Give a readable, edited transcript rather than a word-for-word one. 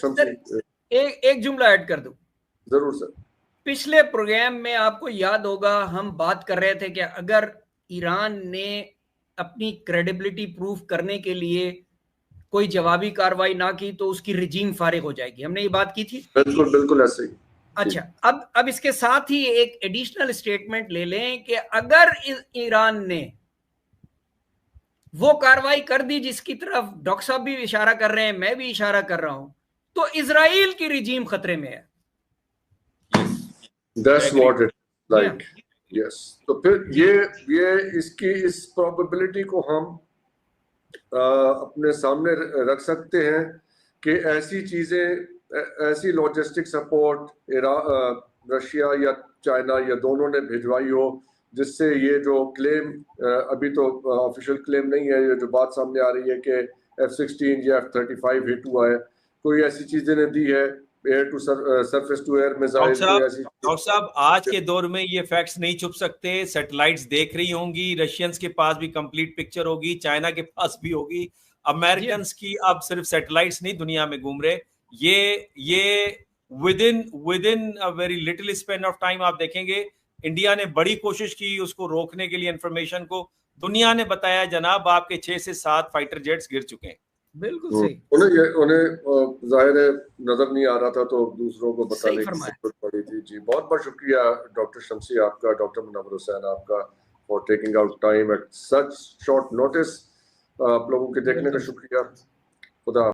Sir, एक जुमला add कर दूं? जरूर सर। पिछले प्रोग्राम में आपको याद होगा हम बात कर रहे थे कि अगर ईरान ने अपनी क्रेडिबिलिटी प्रूफ करने के लिए कोई जवाबी कार्रवाई ना की तो उसकी रिजीम फारिग हो जाएगी, हमने ये बात की थी। बिल्कुल बिल्कुल ऐसे ही। अच्छा, अब इसके साथ ही एक एडिशनल स्टेटमेंट ले लें कि अगर ईरान ने वो कार्रवाई कर दी जिसकी तरफ डॉक्टर साहब भी इशारा कर रहे हैं, मैं भी इशारा कर रहा हूं, तो इजराइल की रिजीम खतरे में है। That's what it like. Yes. तो फिर ये इसकी इस प्रोबेबिलिटी को हम अपने सामने रख सकते हैं कि ऐसी चीजें, ऐसी लॉजिस्टिक सपोर्ट रशिया या चाइना या दोनों ने भिजवाई हो, जिससे ये जो क्लेम, अभी तो ऑफिशियल क्लेम नहीं है, ये जो बात सामने आ रही है कि F-16 या F-35 हिट हुआ है, कोई ऐसी चीजें ने दी है, air to surface to air missile, कोई ऐसी। डॉक्टर साहब, आज के दौर में ये फैक्ट्स नहीं छुप सकते। सैटेलाइट्स देख रही होंगी, रशियंस के पास भी कंप्लीट पिक्चर होगी, चाइना के पास भी होगी, अमेरिकन की अब सिर्फ सैटेलाइट्स नहीं दुनिया में घूम रहे। ये with in a very little span of time आप देखेंगे इंडिया ने बड़ी कोशिश की उसको रोकने के लिए, इंफॉर्मेशन को दुनिया ने बताया जनाब आपके 6 से 7 फाइटर जेट्स गिर चुके हैं। बिल्कुल सही। उन्हें जाहिर है नजर नहीं आ रहा था तो दूसरों को बताने की जरूरत पड़ी थी। जी, बहुत बहुत शुक्रिया डॉक्टर शम्सी आपका, डॉक्टर मुनव्वर हुसैन आपका, for taking out time at such short notice. आप लोगों के देखने का शुक्रिया। खुदा